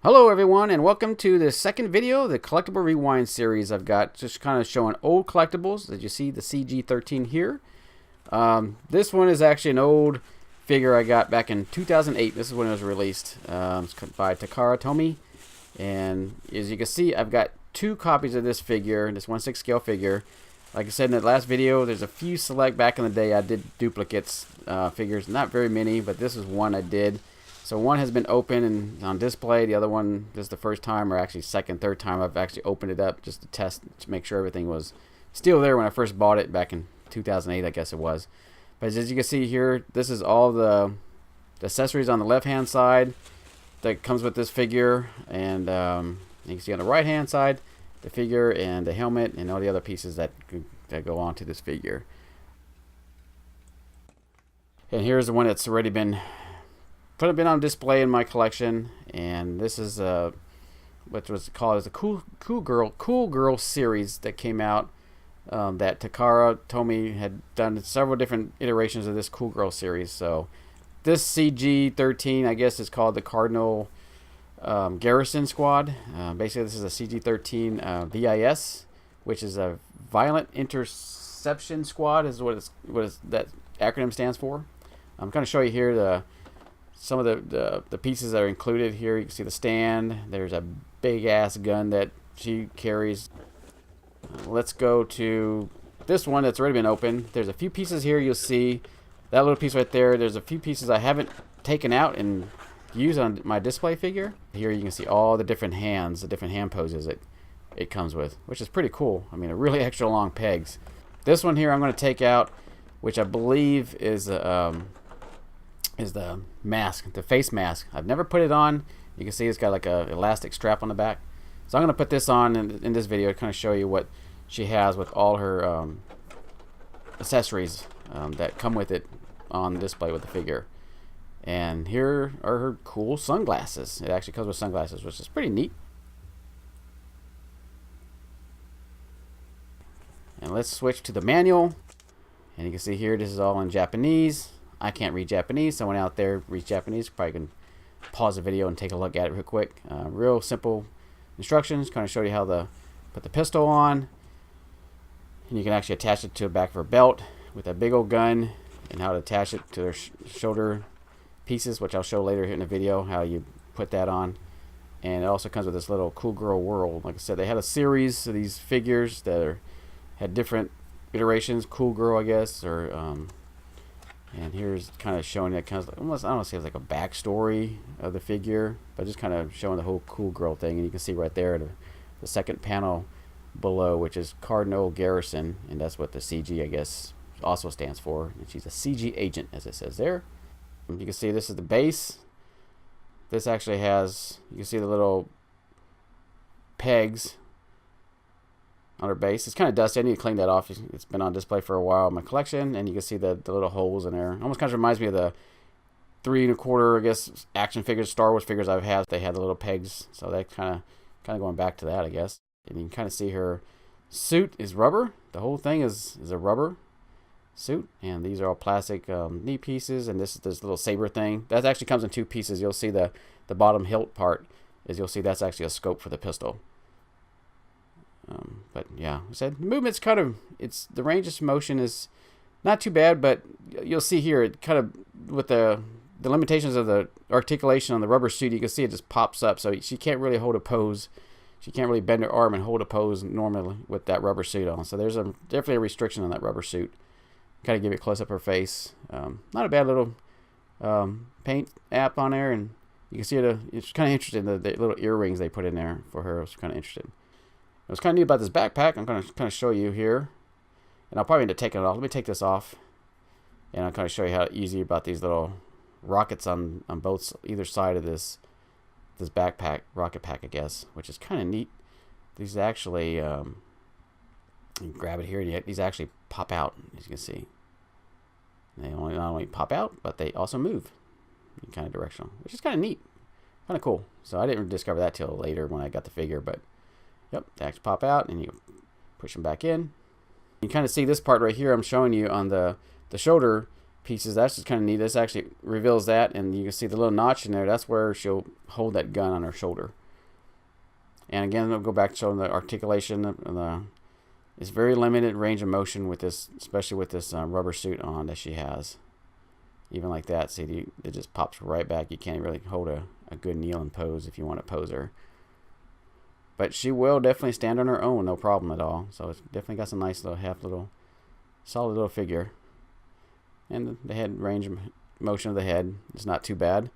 Hello everyone, and welcome to the second video of the Collectible Rewind series. I've got just kind of showing old collectibles. As you see, the CG-13 here. This one is actually an old figure I got back in 2008. This is when it was released. It's by Takara Tomy. And as you can see, I've got two copies of this figure, this 1/6 scale figure. Like I said in the last video, there's a few select. Back in the day I did duplicates figures, not very many, but this is one I did. So one has been open and on display. The other one, this is the first time, or actually second, third time I've actually opened it up just to test, to make sure everything was still there when I first bought it back in 2008, I guess it was. But as you can see here, this is all the accessories on the left-hand side that comes with this figure, and you can see on the right-hand side the figure and the helmet and all the other pieces that go on to this figure. And here's the one that's already been on display in my collection, and this is what was called as the Cool Girl series that came out. That Takara Tomy had done several different iterations of this Cool Girl series. So this CG-13, I guess, is called the Cardinal Garrison Squad. Basically, this is a CG-13 VIS, which is a Violent Interception Squad, is what that acronym stands for. I'm going to show you here some of the pieces that are included here. You can see the stand. There's a big ass gun that she carries. Let's go to this one that's already been opened. There's a few pieces here. You'll see that little piece right there. There's a few pieces I haven't taken out and used on my display figure. Here you can see all the different hands, the different hand poses it comes with, which is pretty cool. I mean, really extra long pegs. This one here I'm going to take out, which I believe is the mask, the face mask. I've never put it on. You can see it's got like a elastic strap on the back. So I'm going to put this on in this video to kind of show you what she has with all her accessories that come with it on display with the figure. And here are her cool sunglasses. It actually comes with sunglasses, which is pretty neat. And let's switch to the manual. And you can see here, this is all in Japanese. I can't read Japanese. Someone out there reads Japanese. Probably can pause the video and take a look at it real quick. Real simple instructions. Kind of show you how to put the pistol on. And you can actually attach it to the back of her belt with a big old gun, and how to attach it to their shoulder pieces, which I'll show later here in the video how you put that on. And it also comes with this little Cool Girl world. Like I said, they had a series of these figures that had different iterations. Cool Girl, I guess, or and here's kind of showing it kind of like, almost, I don't know, say it's like a backstory of the figure, but just kind of showing the whole Cool Girl thing. And you can see right there the second panel below, which is Cardinal Garrison, and that's what the CG, I guess, also stands for. And she's a CG agent, as it says there. And you can see this is the base. This actually has, you can see the little pegs on her base. It's kind of dusty. I need to clean that off. It's been on display for a while in my collection, and you can see the little holes in there. Almost kind of reminds me of the 3 1/4, I guess, action figures, Star Wars figures I've had. They had the little pegs, so that kind of going back to that, I guess. And you can kind of see her suit is rubber. The whole thing is a rubber suit, and these are all plastic knee pieces. And this little saber thing that actually comes in 2 pieces. You'll see the bottom hilt part is, you'll see that's actually a scope for the pistol. But yeah, I said the movement's kind of, the range of motion is not too bad, but you'll see here it kind of, with the limitations of the articulation on the rubber suit, you can see it just pops up, so she can't really hold a pose. She can't really bend her arm and hold a pose normally with that rubber suit on. So there's definitely a restriction on that rubber suit. Kind of give it close up her face. Not a bad little paint app on there, and you can see it's kind of interesting, the little earrings they put in there for her. It's kind of interesting. What's kind of neat about this backpack, I'm going to kind of show you here, and I'll probably end up taking it off. Let me take this off, and I'll kind of show you how easy about these little rockets on either side of this backpack, rocket pack, I guess, which is kind of neat. These actually, you can grab it here, and these actually pop out, as you can see. They not only pop out, but they also move in kind of directional, which is kind of neat, kind of cool. So I didn't discover that till later when I got the figure, but yep, they actually pop out, and you push them back in. You kind of see this part right here I'm showing you on the shoulder pieces. That's just kind of neat. This actually reveals that, and you can see the little notch in there. That's where she'll hold that gun on her shoulder. And again, I'll go back to showing the articulation. It's very limited range of motion with this, especially with this rubber suit on that she has. Even like that, see, it just pops right back. You can't really hold a good kneeling pose if you want to pose her. But she will definitely stand on her own, no problem at all. So it's definitely got some nice little, solid little figure. And the head range of motion of the head is not too bad.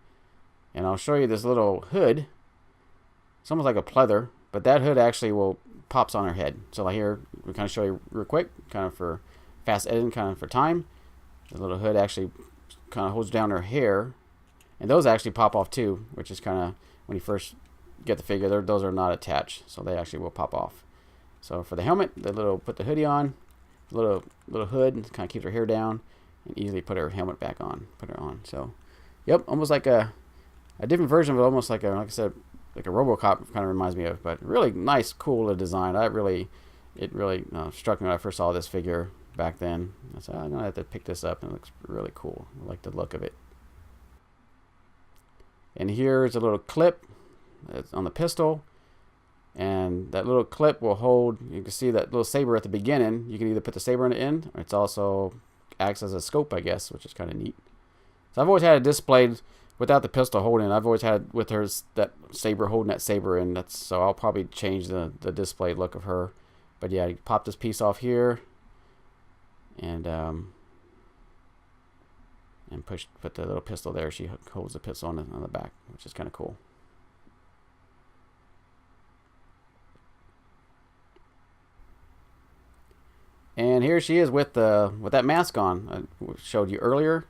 And I'll show you this little hood. It's almost like a pleather, but that hood actually pops on her head. So here we kind of show you real quick, kind of for fast editing, kind of for time. The little hood actually kind of holds down her hair, and those actually pop off too, which is kind of when you first get the figure. Those are not attached, so they actually will pop off. So for the helmet, put the hoodie on, little hood, kind of keeps her hair down, and easily put her helmet back on, So, yep, almost like a different version of it, almost like I said, like a RoboCop kind of reminds me of, but really nice, cool design. It really struck me when I first saw this figure back then. I said, I'm gonna have to pick this up, and it looks really cool. I like the look of it. And here's a little clip that's on the pistol, and that little clip will hold. You can see that little saber at the beginning. You can either put the saber on the end, or it's also acts as a scope, I guess, which is kind of neat. So I've always had it displayed without the pistol holding it. I've always had with her that saber holding that saber, and so I'll probably change the display look of her. But yeah, you pop this piece off here, and put the little pistol there. She holds the pistol on the back, which is kind of cool. And here she is with that mask on I showed you earlier.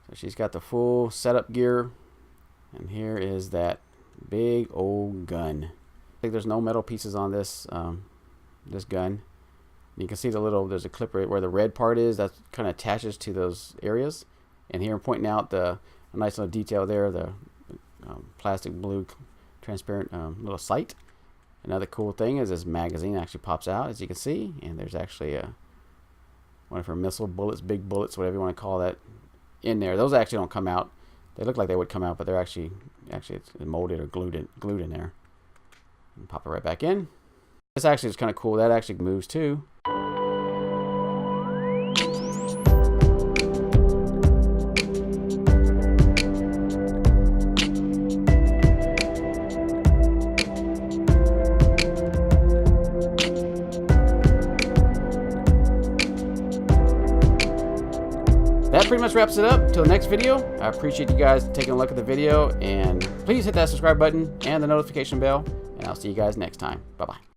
So she's got the full setup gear, and here is that big old gun. I think there's no metal pieces on this this gun. You can see there's a clip right where the red part is that kind of attaches to those areas. And here I'm pointing out a nice little detail there, the plastic blue transparent little sight. Another cool thing is this magazine actually pops out, as you can see, and there's actually one of her missile bullets, big bullets, whatever you want to call that, in there. Those actually don't come out. They look like they would come out, but they're actually it's molded or glued in there. And pop it right back in. This actually is kind of cool. That actually moves too. That pretty much wraps it up. Till the next video, I appreciate you guys taking a look at the video, and please hit that subscribe button and the notification bell, and I'll see you guys next time. Bye-bye.